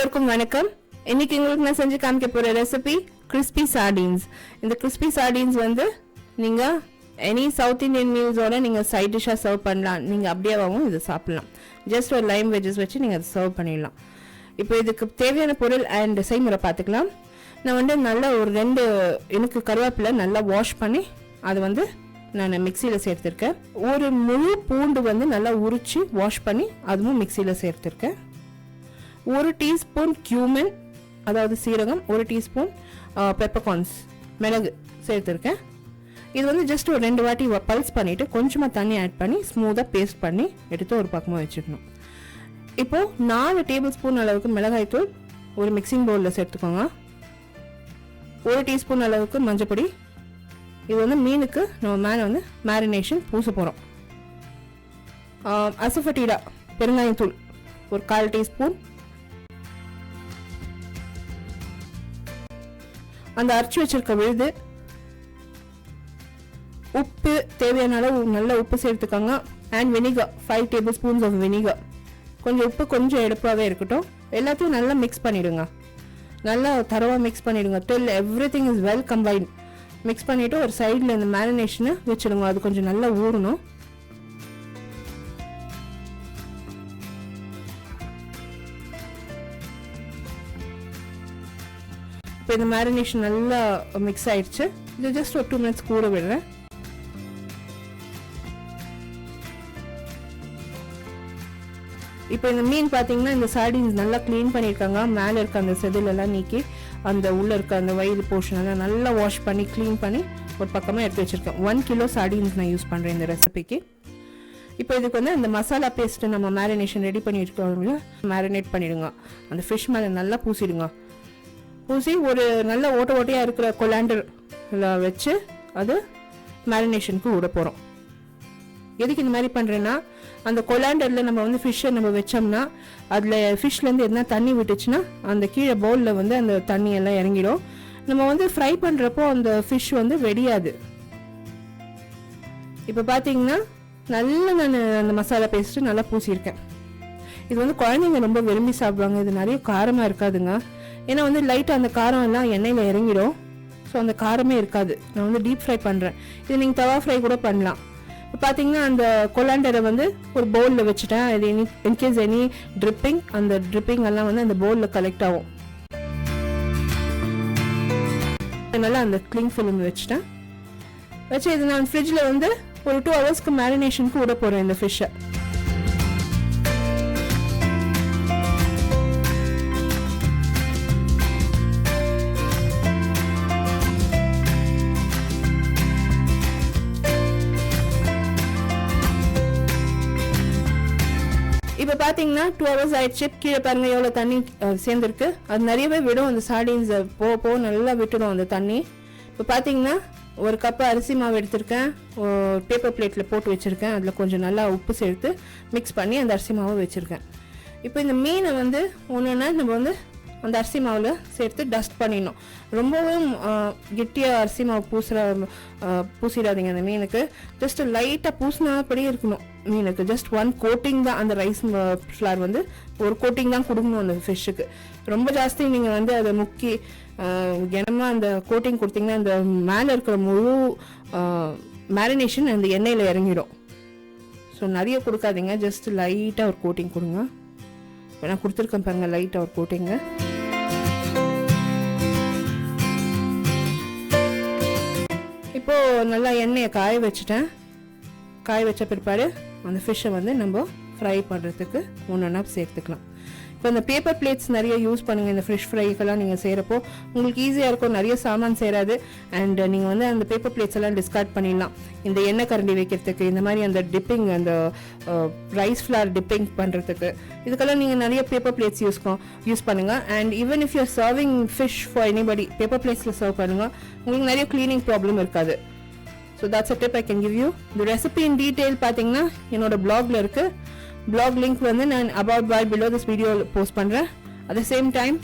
எல்லோருக்கும் வணக்கம். இன்னைக்கு உங்களுக்கு நான் செஞ்சு காமிக்க போற ரெசிபி கிறிஸ்பி சார்டீன்ஸ். இந்த கிறிஸ்பி சார்டீன்ஸ் வந்து நீங்க எனி சவுத் இந்தியன் மீல்ஸோட நீங்க சைட் டிஷ்ஷா சர்வ் பண்ணலாம். நீங்க அப்படியேவும் இதை சாப்பிடலாம். ஜஸ்ட் ஒரு லைம் வெஜஸ் வச்சு நீங்க அதை சர்வ் பண்ணிடலாம். இப்போ இதுக்கு தேவையான பொருள் அண்ட் செய்முறை பார்த்துக்கலாம். நான் வந்து நல்லா ஒரு 2 எனக்கு கருவேப்பிலை நல்லா வாஷ் பண்ணி அதை வந்து நான் மிக்சியில் சேர்த்துருக்கேன். ஒரு முழு பூண்டு வந்து நல்லா உரிச்சு வாஷ் பண்ணி அதுவும் மிக்சியில் சேர்த்துருக்கேன். 1 டீஸ்பூன் கியூமின் அதாவது சீரகம், 1 டீஸ்பூன் பெப்பர்கார்ன்ஸ் மிளகு சேர்த்துருக்கேன். இது வந்து ஜஸ்ட் ஒரு 2 வாட்டி பல்ஸ் பண்ணிவிட்டு கொஞ்சமாக தண்ணி ஆட் பண்ணி ஸ்மூத்தாக பேஸ்ட் பண்ணி எடுத்து ஒரு பக்கமாக வச்சுக்கணும். இப்போது 4 டேபிள் ஸ்பூன் அளவுக்கு மிளகாய்த்தூள் ஒரு மிக்சிங் பவுலில் சேர்த்துக்கோங்க. 1 டீஸ்பூன் அளவுக்கு மஞ்சப்பொடி. இது வந்து மீனுக்கு நம்ம மேலே வந்து மேரினேஷன் பூச போகிறோம். அசஃபட்டீடா பெருங்காயத்தூள் ஒரு 1/4 டீஸ்பூன். அந்த அரைச்சி வச்சிருக்க விழுது, உப்பு தேவையான அளவு நல்ல உப்பு சேர்த்துக்கோங்க. And vinegar 5 tablespoons of vinegar. கொஞ்சம் உப்பு கொஞ்சம் எடுப்பாகவே இருக்கட்டும். எல்லாத்தையும் நல்லா மிக்ஸ் பண்ணிடுங்க. நல்லா தரவாக மிக்ஸ் பண்ணிடுங்க. Till everything is well combined. Mix பண்ணிவிட்டு ஒரு சைடில் இந்த மேரினேஷனை வச்சுடுங்க. அது கொஞ்சம் நல்லா ஊறணும். இப்போ இந்த மேரினேஷன் நல்லா மிக்ஸ் ஆயிடுச்சு. இது ஜஸ்ட் ஒரு 2 மினிட்ஸ் கூற விடுறேன். இப்போ இந்த மீன் பார்த்தீங்கன்னா இந்த சார்டின்ஸ் நல்லா க்ளீன் பண்ணியிருக்காங்க. மேலே இருக்க அந்த செதிலெல்லாம் நீக்கி அந்த உள்ளே இருக்க அந்த வயிறு போர்ஷனெல்லாம் நல்லா வாஷ் பண்ணி க்ளீன் பண்ணி ஒரு பக்கமாக எடுத்து வச்சுருக்கேன். 1 கிலோ சார்டின்ஸ் நான் யூஸ் பண்ணுறேன் இந்த ரெசிபிக்கு. இப்போ இதுக்கு வந்து அந்த மசாலா பேஸ்ட்டு நம்ம மேரினேஷன் ரெடி பண்ணி வச்சுக்கோங்க. மேரினேட் பண்ணிவிடுங்க. அந்த ஃபிஷ் மேலே நல்லா பூசிடுங்க. பூசி ஒரு நல்ல ஓட்டையாக இருக்கிற கொலாண்டரில் வச்சு அது மேரினேஷனுக்கு விட போகிறோம். எதுக்கு இந்த மாதிரி பண்ணுறேன்னா, அந்த கொலாண்டரில் நம்ம வந்து ஃபிஷ்ஷை நம்ம வச்சோம்னா அதில் ஃபிஷ்லேருந்து எதுனா தண்ணி விட்டுச்சுன்னா அந்த கீழே பவுலில் வந்து அந்த தண்ணி எல்லாம் இறங்கிடும். நம்ம வந்து ஃப்ரை பண்ணுறப்போ அந்த ஃபிஷ் வந்து வெடியாது. இப்போ பார்த்தீங்கன்னா நல்லா நான் அந்த மசாலா பேஸ்ட்டு நல்லா பூசியிருக்கேன். இது வந்து குழந்தைங்க ரொம்ப விரும்பி சாப்பிடுவாங்க. இது நிறைய காரமாக இருக்காதுங்க. ஏன்னா வந்து லைட்டாக அந்த காரம் எல்லாம் எண்ணெயில் இறங்கிடும். ஸோ அந்த காரமே இருக்காது. நான் வந்து டீப் ஃப்ரை பண்ணுறேன். இது நீங்கள் தவா ஃப்ரை கூட பண்ணலாம். இப்போ பார்த்தீங்கன்னா அந்த கொலாண்டரை வந்து ஒரு பவுலில் வச்சுட்டேன். இது இன்கேஸ் எனி ட்ரிப்பிங், அந்த ட்ரிப்பிங் எல்லாம் வந்து அந்த பவுலில் கலெக்ட் ஆகும். அதனால அந்த க்ளீன் ஃபிலிம் வச்சுட்டேன். வச்சு இது நான் ஃப்ரிட்ஜில் வந்து ஒரு 2 ஹவர்ஸ்க்கு மேரினேஷனுக்கு விட போகிறேன் இந்த ஃபிஷ்ஷை. இப்போ பார்த்தீங்கன்னா 2 ஹவர்ஸ் ஆயிடுச்சு. கீழே பாருங்க எவ்வளோ தண்ணி சேர்ந்துருக்கு. அது நிறையவே விடும். அந்த சார்டின்ஸ் போ நல்லா விட்டுடும் அந்த தண்ணி. இப்போ பார்த்தீங்கன்னா 1 கப்பு அரிசி மாவு எடுத்திருக்கேன். பேப்பர் பிளேட்டில் போட்டு வச்சுருக்கேன். அதில் கொஞ்சம் நல்லா உப்பு சேர்த்து மிக்ஸ் பண்ணி அந்த அரிசி மாவை வச்சுருக்கேன். இப்போ இந்த மீனை வந்து ஒன்றுன்னா நம்ம வந்து அந்த அரிசி மாவில் சேர்த்து டஸ்ட் பண்ணிடணும். ரொம்பவும் கெட்டியாக அரிசி மாவு பூசிடாதீங்க அந்த மீனுக்கு. ஜஸ்ட் லைட்டாக பூசினாப்படியே இருக்கணும் மீனுக்கு. ஜஸ்ட் 1 கோட்டிங் தான். அந்த ரைஸ் ஃப்ளார் வந்து ஒரு கோட்டிங் தான் கொடுக்கணும் அந்த ஃபிஷ்ஷுக்கு. ரொம்ப ஜாஸ்தி நீங்கள் வந்து அதை முக்கி கனமாக அந்த கோட்டிங் கொடுத்தீங்கன்னா அந்த மேலே இருக்கிற முழு மேரினேஷன் அந்த எண்ணெயில் இறங்கிடும். ஸோ நிறைய கொடுக்காதீங்க. ஜஸ்ட் லைட்டாக ஒரு கோட்டிங் கொடுங்க. இப்போ நான் கொடுத்துருக்கேன் பாருங்க, லைட்டாக ஒரு கோட்டிங்க. இப்போது நல்லா எண்ணெயை காய வச்சுட்டேன். காய வச்ச பிற்பாடு அந்த ஃபிஷ்ஷை வந்து நம்ம ஃப்ரை பண்ணுறதுக்கு ஒன்றா சேர்த்துக்கலாம். இப்போ இந்த பேப்பர் பிளேட்ஸ் நிறைய யூஸ் பண்ணுங்கள். இந்த ஃபிஷ் ஃப்ரைக்கெல்லாம் நீங்கள் செய்கிறப்போ உங்களுக்கு ஈஸியாக இருக்கும். நிறைய சாமான் சேராது. அண்ட் நீங்கள் வந்து அந்த பேப்பர் பிளேட்ஸ் எல்லாம் டிஸ்கார்ட் பண்ணிடலாம். இந்த எண்ணெய் கரண்டி வைக்கிறதுக்கு, இந்த மாதிரி அந்த டிப்பிங், அந்த ரைஸ் ஃப்ளார் டிப்பிங் பண்ணுறதுக்கு, இதுக்கெல்லாம் நீங்கள் நிறைய பேப்பர் பிளேட்ஸ் யூஸ் பண்ணுங்கள். And even if your serving fish for anybody, paper பிளேட்ஸில் சர்வ் பண்ணுங்கள். உங்களுக்கு நிறைய க்ளீனிங் ப்ராப்ளம் இருக்காது. So that's a tip I can give you. இந்த ரெசிபி இன் டீட்டெயில் பார்த்தீங்கன்னா என்னோட பிளாக்ல இருக்குது. blog link வந்து நான் about by below this video post பண்றேன். at the same time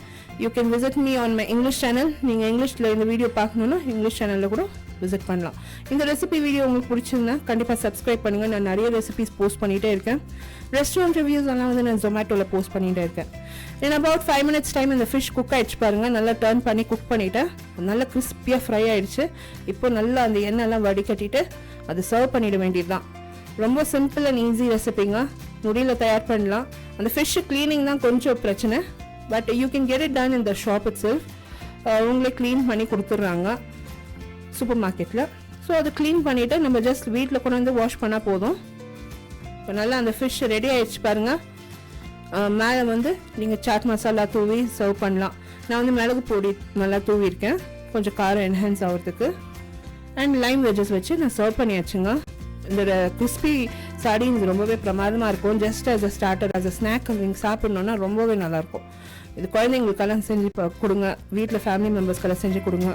you can visit me on my English channel. நீங்க இங்கிலீஷ்ல இந்த வீடியோ பார்க்கணும்னா இங்கிலீஷ் சேனல்ல கூட விசிட் பண்ணலாம். இந்த ரெசிபி வீடியோ உங்களுக்கு பிடிச்சிருந்தா கண்டிப்பாக சப்ஸ்கிரைப் பண்ணுங்கள். நான் நிறைய ரெசிபிஸ் போஸ்ட் பண்ணிகிட்டே இருக்கேன். ரெஸ்டாரண்ட் ரிவ்யூஸ் எல்லாம் வந்து நான் ஜொமேட்டோவில் போஸ்ட் பண்ணிகிட்டே இருக்கேன். in about 5 minutes டைம் இந்த ஃபிஷ் குக் ஆகிடுச்சு பாருங்கள். நல்லா டர்ன் பண்ணி குக் பண்ணிவிட்டேன். நல்லா கிறிஸ்பியாக ஃப்ரை ஆகிடுச்சு. இப்போ நல்லா அந்த எண்ணெய்லாம் வடிகட்டிட்டு அது சர்வ் பண்ணிட வேண்டியது தான். ரொம்ப சிம்பிள் அண்ட் ஈஸி ரெசிபிங்க. நொடியில் தயார் பண்ணலாம். அந்த ஃபிஷ் க்ளீனிங் தான் கொஞ்சம் பிரச்சனை. But you can get it done in the shop it self. உங்களே க்ளீன் பண்ணி கொடுத்துட்றாங்க சூப்பர் மார்க்கெட்டில். ஸோ அதை க்ளீன் பண்ணிவிட்டு நம்ம ஜஸ்ட் வீட்டில் கொண்டு வந்து வாஷ் பண்ணால் போதும். இப்போ நல்லா அந்த ஃபிஷ் ரெடி ஆகிடுச்சு பாருங்கள். மேலே வந்து நீங்கள் சாட் மசாலா தூவி சர்வ் பண்ணலாம். நான் வந்து மிளகு பொடி நல்லா தூவியிருக்கேன் கொஞ்சம் காரம் என்ஹான்ஸ் ஆகிறதுக்கு. அண்ட் லைம் வெஜஸ் வச்சு நான் சர்வ் பண்ணியாச்சுங்க. இந்த கிறிஸ்பி சார்டின்ஸ் ரொம்பவே பிரமாதமாக இருக்கும். Just as a starter, as a snack நீங்கள் சாப்பிட்ணுன்னா ரொம்பவே நல்லாயிருக்கும். இது குழந்தைங்களுக்கெல்லாம் செஞ்சு கொடுங்க. வீட்டில் ஃபேமிலி மெம்பர்ஸ்க்கெல்லாம் செஞ்சு கொடுங்க.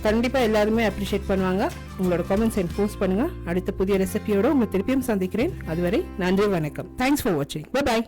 கண்டிப்பாக எல்லாருமே அப்ரிஷியேட் பண்ணுவாங்க. உங்களோட கமெண்ட்ஸ் எனக்கு போஸ்ட் பண்ணுங்கள். அடுத்த புதிய ரெசிபியோடு உங்களை திருப்பியும் சந்திக்கிறேன். அதுவரை நன்றி, வணக்கம். தேங்க்ஸ் ஃபார் வாட்சிங். Bye bye.